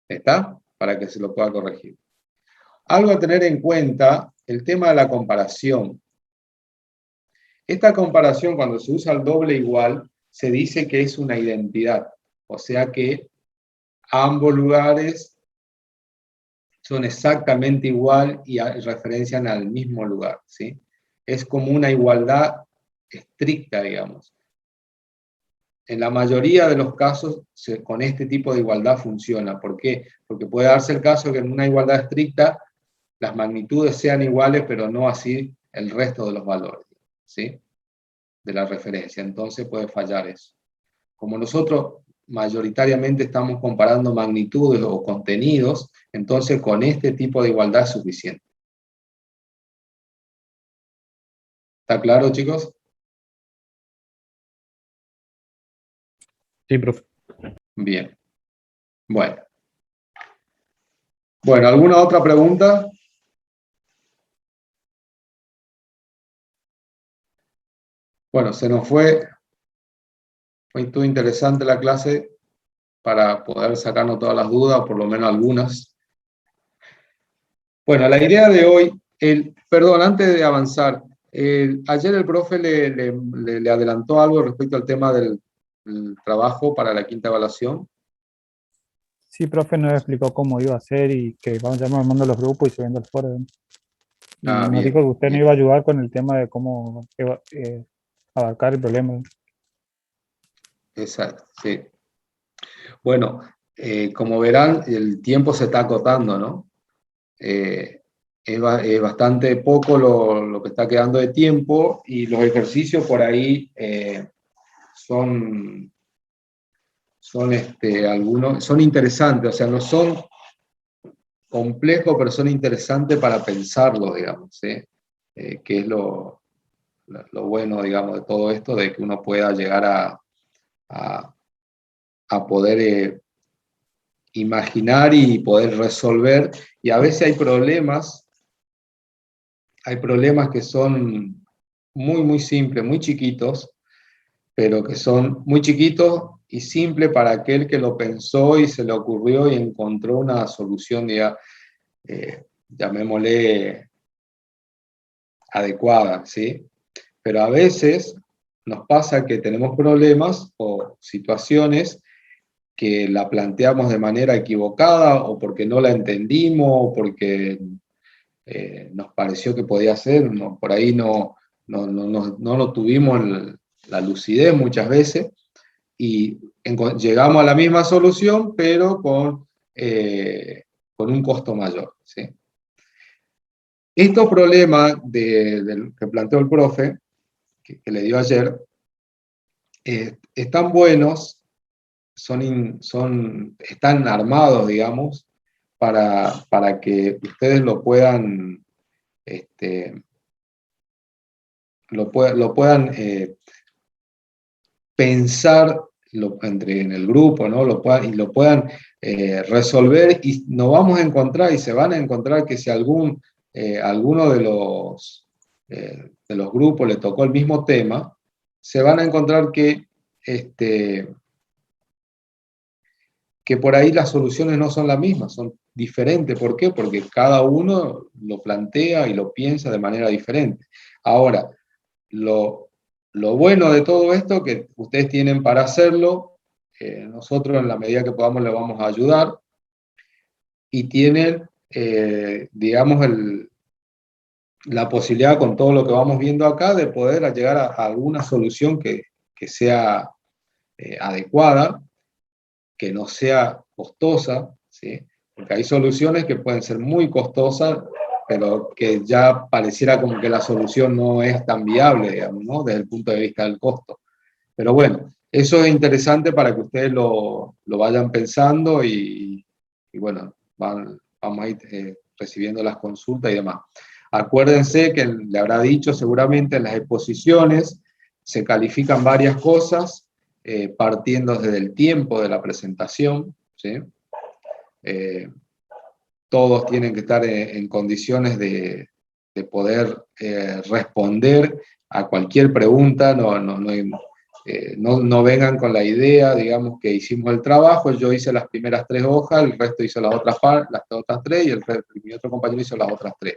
¿Está? Para que se lo pueda corregir. Algo a tener en cuenta, el tema de la comparación. Esta comparación, cuando se usa el doble igual, se dice que es una identidad. O sea que ambos lugares son exactamente igual y referencian al mismo lugar, ¿sí? Es como una igualdad estricta, digamos. En la mayoría de los casos, con este tipo de igualdad funciona. ¿Por qué? Porque puede darse el caso que en una igualdad estricta las magnitudes sean iguales, pero no así el resto de los valores, ¿sí? De la referencia. Entonces puede fallar eso. Como nosotros mayoritariamente estamos comparando magnitudes o contenidos, entonces con este tipo de igualdad es suficiente. ¿Está claro, chicos? Sí, profe. Bien. Bueno. Bueno, ¿alguna otra pregunta? Bueno, se nos fue todo interesante la clase para poder sacarnos todas las dudas, o por lo menos algunas. Bueno, la idea de hoy, perdón, antes de avanzar, ayer el profe le adelantó algo respecto al tema del trabajo para la quinta evaluación. Sí, profe nos explicó cómo iba a ser y que vamos a ir armando los grupos y subiendo el foro. Y nos Bien, dijo que usted nos bien. iba a ayudar con el tema de cómo abarcar el problema. Exacto, sí. Bueno, como verán, el tiempo se está acotando, ¿no? Es bastante poco lo que está quedando de tiempo y los ejercicios por ahí son algunos, son interesantes, o sea, no son complejos, pero son interesantes para pensarlo, digamos, ¿sí? Que es lo bueno, digamos, de todo esto, de que uno pueda llegar a poder imaginar y poder resolver, y a veces hay problemas que son muy, muy simples, muy chiquitos, pero que son muy chiquitos y simples para aquel que lo pensó y se le ocurrió y encontró una solución, llamémosle adecuada, ¿sí? Pero a veces nos pasa que tenemos problemas o situaciones que la planteamos de manera equivocada o porque no la entendimos o porque nos pareció que podía ser, no, por ahí no lo tuvimos la lucidez muchas veces y llegamos a la misma solución pero con un costo mayor, ¿sí? Estos problemas que planteó el profe, que le dio ayer, están buenos, están armados, digamos, para que ustedes lo puedan, lo puedan pensar en el grupo, ¿no? Y lo puedan resolver, y nos vamos a encontrar y se van a encontrar que si alguno de los grupos le tocó el mismo tema, se van a encontrar que que por ahí las soluciones no son las mismas, son diferentes. ¿Por qué? Porque cada uno lo plantea y lo piensa de manera diferente. Ahora, lo bueno de todo esto que ustedes tienen para hacerlo, nosotros en la medida que podamos les vamos a ayudar, y tienen, digamos, la posibilidad con todo lo que vamos viendo acá de poder llegar a alguna solución que sea adecuada, que no sea costosa, ¿sí? Porque hay soluciones que pueden ser muy costosas, pero que ya pareciera como que la solución no es tan viable, digamos, ¿no? Desde el punto de vista del costo. Pero bueno, eso es interesante para que ustedes lo vayan pensando y bueno, vamos a ir recibiendo las consultas y demás. Acuérdense que le habrá dicho seguramente en las exposiciones se califican varias cosas partiendo desde el tiempo de la presentación, ¿sí? Todos tienen que estar en condiciones de poder responder a cualquier pregunta, no vengan con la idea, digamos, que hicimos el trabajo, yo hice las primeras 3 hojas, el resto hizo las otras 3 y mi otro compañero hizo las otras 3.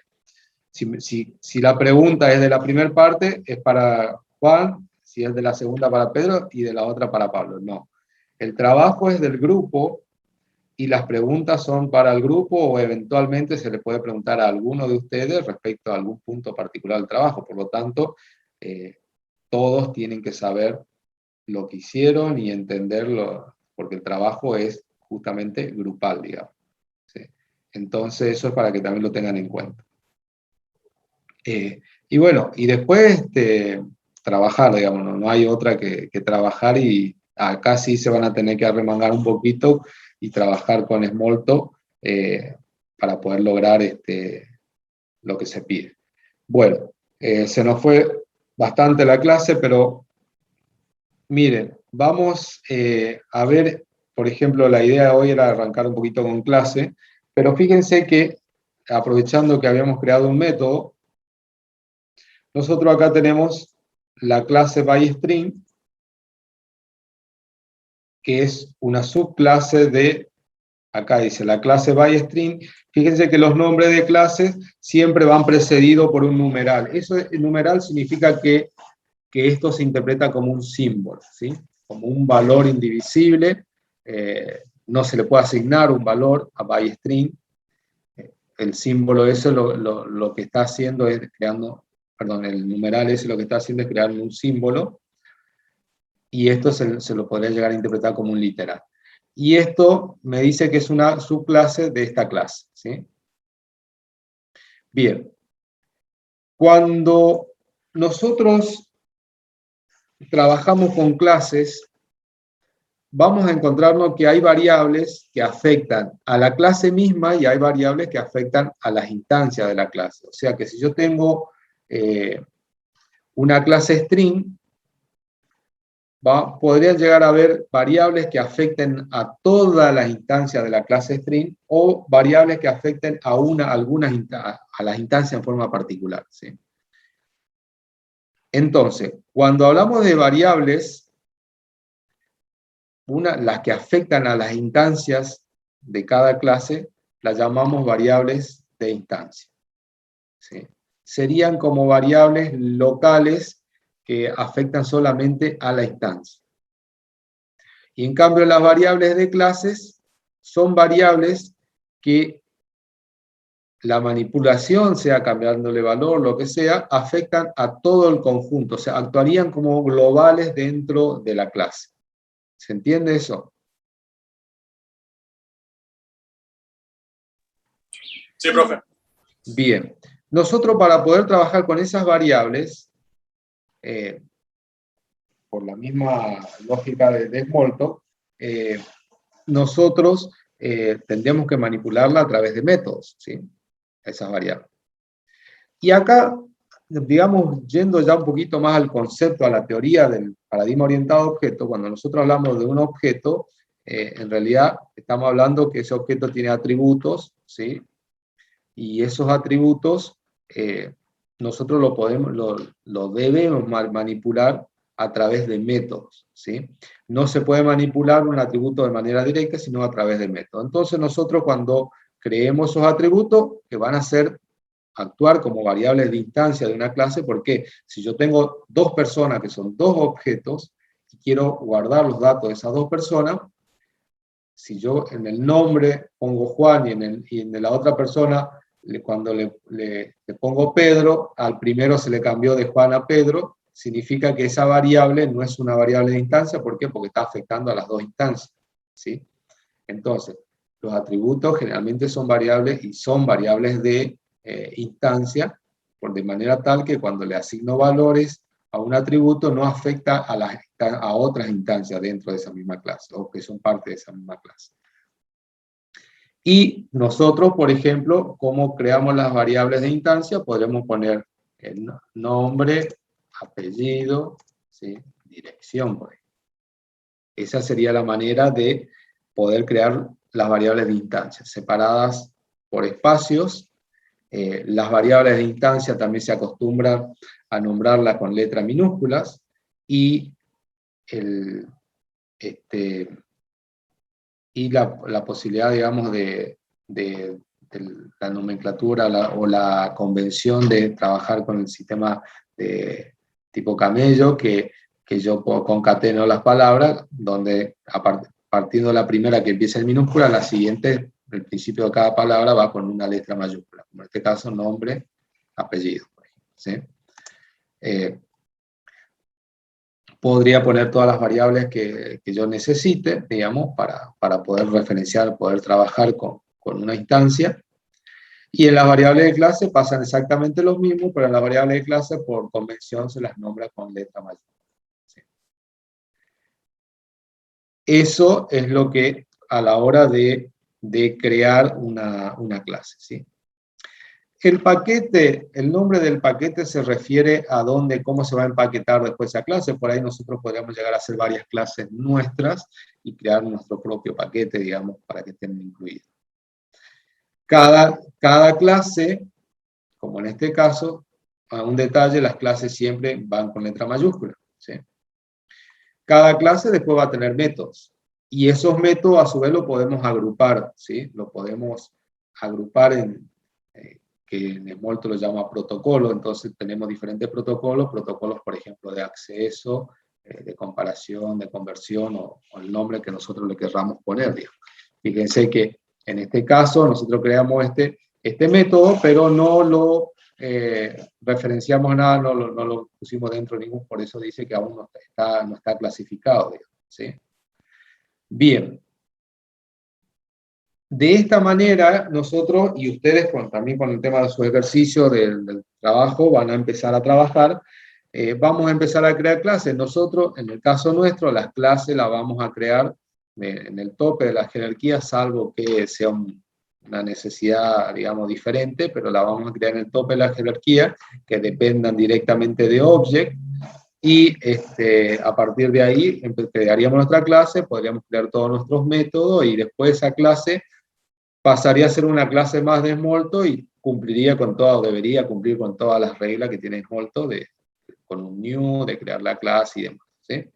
Si la pregunta es de la primera parte, es para Juan, si es de la segunda para Pedro y de la otra para Pablo. No. El trabajo es del grupo y las preguntas son para el grupo o eventualmente se le puede preguntar a alguno de ustedes respecto a algún punto particular del trabajo. Por lo tanto, todos tienen que saber lo que hicieron y entenderlo, porque el trabajo es justamente grupal, digamos. ¿Sí? Entonces, eso es para que también lo tengan en cuenta. Y bueno, y después trabajar, digamos, no hay otra que trabajar, y acá sí se van a tener que arremangar un poquito y trabajar con Smalltalk para poder lograr lo que se pide. Bueno, se nos fue bastante la clase, pero miren, vamos a ver, por ejemplo, la idea de hoy era arrancar un poquito con clase, pero fíjense que, aprovechando que habíamos creado un método, nosotros acá tenemos la clase byString, que es una subclase de, acá dice la clase byString. Fíjense que los nombres de clases siempre van precedidos por un numeral. El numeral significa que esto se interpreta como un símbolo, ¿sí? Como un valor indivisible. No se le puede asignar un valor a byString. El símbolo ese lo que está haciendo es creando, perdón, el numeral ese lo que está haciendo es crear un símbolo, y esto se lo podría llegar a interpretar como un literal. Y esto me dice que es una subclase de esta clase, ¿sí? Bien. Cuando nosotros trabajamos con clases, vamos a encontrarnos que hay variables que afectan a la clase misma y hay variables que afectan a las instancias de la clase. O sea que si yo tengo una clase string, podrían llegar a haber variables que afecten a todas las instancias de la clase string o variables que afecten a las instancias en forma particular, ¿sí? Entonces, cuando hablamos de variables, las que afectan a las instancias de cada clase, las llamamos variables de instancia, ¿sí? Serían como variables locales que afectan solamente a la instancia. Y en cambio las variables de clases son variables que la manipulación, sea cambiándole valor, lo que sea, afectan a todo el conjunto, o sea, actuarían como globales dentro de la clase. ¿Se entiende eso? Sí, profe. Bien. Nosotros, para poder trabajar con esas variables, por la misma lógica de Smalltalk, nosotros tendríamos que manipularla a través de métodos, ¿sí? Esas variables. Y acá, digamos, yendo ya un poquito más al concepto, a la teoría del paradigma orientado a objeto, cuando nosotros hablamos de un objeto, en realidad estamos hablando que ese objeto tiene atributos, ¿sí? Y esos atributos nosotros lo debemos manipular a través de métodos, ¿sí? No se puede manipular un atributo de manera directa, sino a través de métodos. Entonces nosotros cuando creemos esos atributos, que van a actuar como variables de instancia de una clase, porque si yo tengo dos personas que son dos objetos, y quiero guardar los datos de esas dos personas, si yo en el nombre pongo Juan y en la otra persona, cuando le pongo Pedro, al primero se le cambió de Juan a Pedro, significa que esa variable no es una variable de instancia. ¿Por qué? Porque está afectando a las dos instancias, ¿sí? Entonces, los atributos generalmente son variables y son variables de instancia, de manera tal que cuando le asigno valores a un atributo no afecta a otras instancias dentro de esa misma clase, o que son parte de esa misma clase. Y nosotros, por ejemplo, como creamos las variables de instancia, podremos poner el nombre, apellido, ¿sí? Dirección, por ejemplo. Esa sería la manera de poder crear las variables de instancia, separadas por espacios. Las variables de instancia también se acostumbran a nombrarlas con letras minúsculas, y la posibilidad, digamos, de la nomenclatura o la convención de trabajar con el sistema de tipo camello, que yo concateno las palabras, donde partiendo de la primera que empieza en minúscula, la siguiente, el principio de cada palabra va con una letra mayúscula, como en este caso nombre, apellido, por ejemplo, ¿sí? Podría poner todas las variables que yo necesite, digamos, para poder referenciar, poder trabajar con una instancia. Y en las variables de clase pasan exactamente lo mismo, pero en las variables de clase por convención se las nombra con letra mayúscula. ¿Sí? Eso es lo que a la hora de crear una clase, ¿sí? El paquete, el nombre del paquete se refiere a cómo se va a empaquetar después esa clase. Por ahí nosotros podríamos llegar a hacer varias clases nuestras y crear nuestro propio paquete, digamos, para que estén incluidos. Cada clase, como en este caso, a un detalle, las clases siempre van con letra mayúscula, ¿sí? Cada clase después va a tener métodos. Y esos métodos a su vez lo podemos agrupar, ¿sí? Lo podemos agrupar que en Smalltalk lo llama protocolo. Entonces tenemos diferentes protocolos, por ejemplo de acceso, de comparación, de conversión, o el nombre que nosotros le querramos poner, digamos. Fíjense que en este caso nosotros creamos este método, pero no lo referenciamos nada, no lo pusimos dentro de por eso dice que aún no está clasificado, digamos, ¿sí? Bien. De esta manera, nosotros y ustedes, también con el tema de su ejercicio del trabajo, van a empezar a trabajar. Vamos a empezar a crear clases. Nosotros, en el caso nuestro, las clases las vamos a crear en el tope de la jerarquía, salvo que sea una necesidad, digamos, diferente, pero la vamos a crear en el tope de la jerarquía, que dependan directamente de Object. Y a partir de ahí crearíamos nuestra clase, podríamos crear todos nuestros métodos, y después esa clase pasaría a ser una clase más de Smalltalk y cumpliría con todas, o debería cumplir con todas las reglas que tiene Smalltalk, con un new, de crear la clase y demás, ¿sí?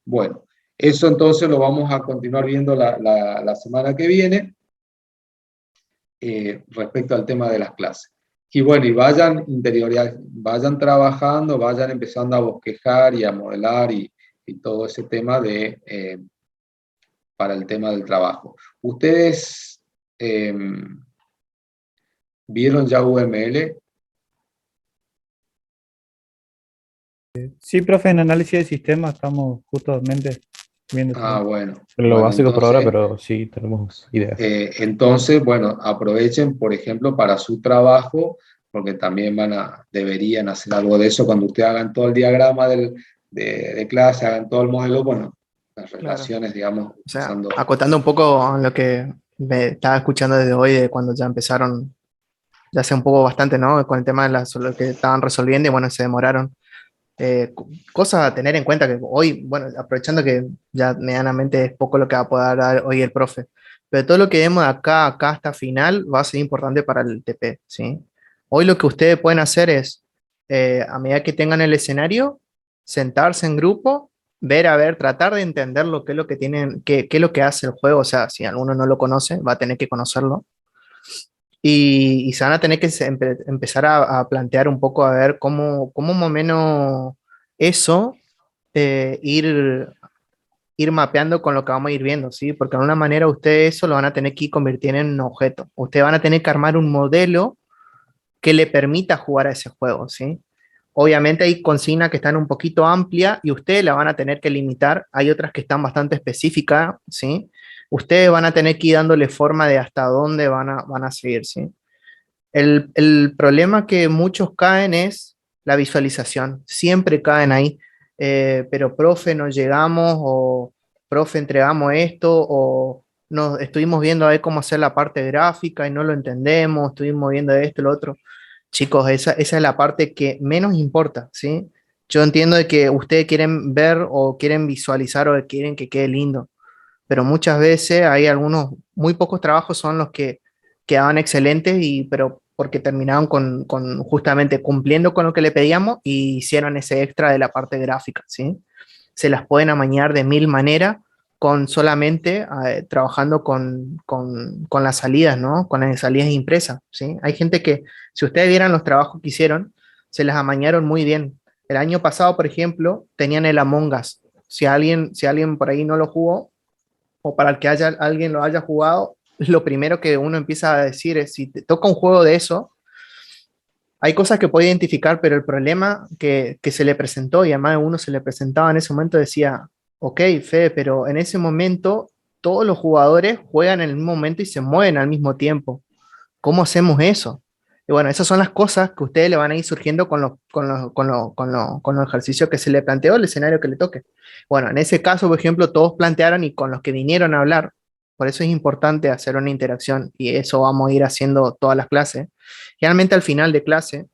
Bueno, eso entonces lo vamos a continuar viendo la semana que viene, respecto al tema de las clases. Y bueno, y vayan trabajando, vayan empezando a bosquejar y a modelar y todo ese tema para el tema del trabajo. Ustedes ¿vieron ya UML? Sí, profe, en análisis de sistemas estamos justamente viendo eso. Ah, bueno. Lo básico por ahora, Entonces, pero sí tenemos ideas. entonces, bueno, aprovechen, por ejemplo, para su trabajo, porque también deberían hacer algo de eso cuando ustedes hagan todo el diagrama de clase, hagan todo el modelo, bueno, las relaciones, digamos, O sea, usando... acotando un poco lo que me estaba escuchando desde hoy, de cuando ya empezaron, ya hace un poco bastante, ¿no? Con el tema de lo que estaban resolviendo y bueno, se demoraron. Cosa a tener en cuenta que hoy, bueno, aprovechando que ya medianamente es poco lo que va a poder dar hoy el profe, pero todo lo que vemos de acá hasta final va a ser importante para el TP, ¿sí? Hoy lo que ustedes pueden hacer es, a medida que tengan el escenario, sentarse en grupo, tratar de entender qué es lo que tienen, qué es lo que hace el juego. O sea, si alguno no lo conoce, va a tener que conocerlo. Y se van a tener que empezar a plantear un poco a ver cómo más o menos eso ir mapeando con lo que vamos a ir viendo, ¿sí? Porque de una manera ustedes eso lo van a tener que ir convirtiendo en un objeto. Ustedes van a tener que armar un modelo que le permita jugar a ese juego, ¿sí? Obviamente hay consignas que están un poquito amplias y ustedes la van a tener que limitar. Hay otras que están bastante específicas, ¿sí? Ustedes van a tener que ir dándole forma de hasta dónde van a seguir, ¿sí? El problema que muchos caen es la visualización. Siempre caen ahí. Pero profe, no llegamos, o profe, entregamos esto, o nos estuvimos viendo a ver cómo hacer la parte gráfica y no lo entendemos, estuvimos viendo esto y lo otro. Chicos, esa es la parte que menos importa, ¿sí? Yo entiendo de que ustedes quieren ver o quieren visualizar o quieren que quede lindo, pero muchas veces hay algunos, muy pocos trabajos son los que quedaban excelentes, pero porque terminaron con justamente cumpliendo con lo que le pedíamos y hicieron ese extra de la parte gráfica, ¿sí? Se las pueden amañar de mil maneras con solamente trabajando con las salidas, ¿no? Con las salidas impresas, ¿sí? Hay gente que, si ustedes vieran los trabajos que hicieron, se las amañaron muy bien. El año pasado, por ejemplo, tenían el Among Us. Si alguien por ahí no lo jugó, o para el que alguien lo haya jugado, lo primero que uno empieza a decir es, si te toca un juego de eso, hay cosas que puede identificar, pero el problema que se le presentó, y además a uno se le presentaba en ese momento, decía, ok, Fede, pero en ese momento todos los jugadores juegan en el mismo momento y se mueven al mismo tiempo. ¿Cómo hacemos eso? Y bueno, esas son las cosas que ustedes le van a ir surgiendo con los ejercicios que se le planteó, el escenario que le toque. Bueno, en ese caso, por ejemplo, todos plantearon y con los que vinieron a hablar, por eso es importante hacer una interacción y eso vamos a ir haciendo todas las clases. Generalmente al final de clase,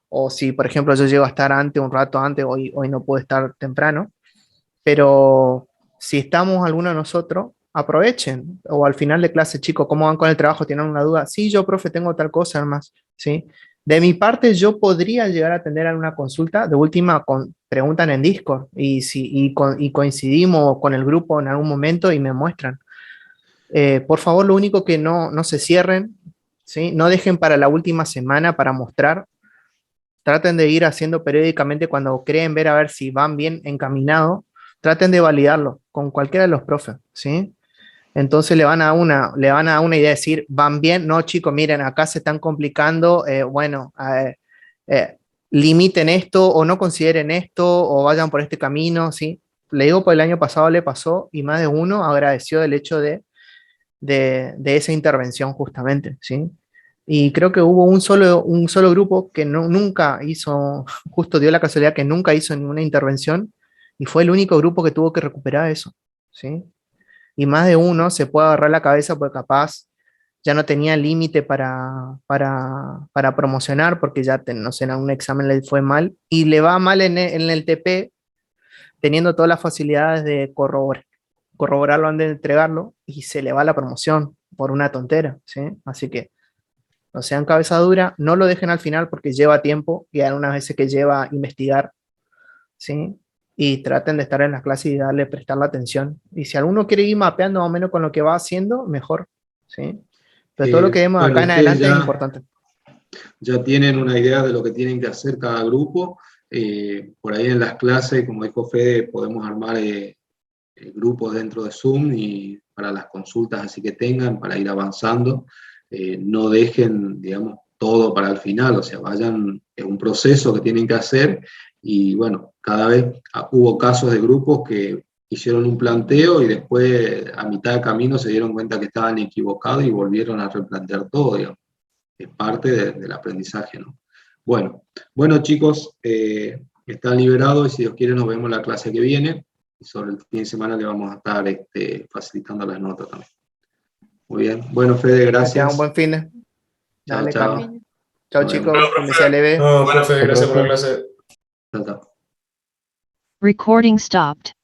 o si por ejemplo yo llego a estar antes, un rato antes, hoy no puedo estar temprano, pero si estamos alguno de nosotros, aprovechen. O al final de clase, chicos, ¿cómo van con el trabajo? ¿Tienen una duda? Sí, yo, profe, tengo tal cosa más, ¿sí? De mi parte, yo podría llegar a atender a una consulta. De última, preguntan en Discord y coincidimos con el grupo en algún momento y me muestran. Por favor, lo único que no se cierren, ¿sí? No dejen para la última semana para mostrar. Traten de ir haciendo periódicamente cuando creen ver a ver si van bien encaminados. Traten de validarlo con cualquiera de los profes, ¿sí? Entonces le van a una idea de decir, van bien, no chicos, miren, acá se están complicando, limiten esto o no consideren esto o vayan por este camino, ¿sí? Le digo, por el año pasado le pasó y más de uno agradeció el hecho de esa intervención justamente, ¿sí? Y creo que hubo un solo grupo que nunca hizo, justo dio la casualidad que nunca hizo ninguna intervención y fue el único grupo que tuvo que recuperar eso, ¿sí? Y más de uno se puede agarrar la cabeza porque capaz ya no tenía límite para promocionar porque ya, no sé, en algún examen le fue mal y le va mal en el TP teniendo todas las facilidades de corroborarlo antes de entregarlo y se le va la promoción por una tontera, ¿sí? Así que no sean cabeza dura, no lo dejen al final porque lleva tiempo y hay unas veces que lleva investigar, ¿sí? Y traten de estar en las clases y prestarle atención. Y si alguno quiere ir mapeando más o menos con lo que va haciendo, mejor, ¿sí? Pero todo lo que vemos bueno, acá en adelante es importante. Ya tienen una idea de lo que tienen que hacer cada grupo. Por ahí en las clases, como dijo Fede, podemos armar grupos dentro de Zoom y para las consultas así que tengan, para ir avanzando. No dejen, digamos, todo para el final, o sea, vayan, es un proceso que tienen que hacer y bueno, cada vez hubo casos de grupos que hicieron un planteo y después a mitad de camino se dieron cuenta que estaban equivocados y volvieron a replantear todo, digamos. Es parte del aprendizaje, ¿no? Bueno chicos, están liberados y si Dios quiere nos vemos la clase que viene y sobre el fin de semana le vamos a estar facilitando las notas también. Muy bien. Bueno, Fede, gracias. Un buen fin de. Chao, Dale, chao. Carlos. Chao, Nos chicos. vemos. Que sea leve. No, profe, gracias por la clase. Chao, chao. Recording stopped.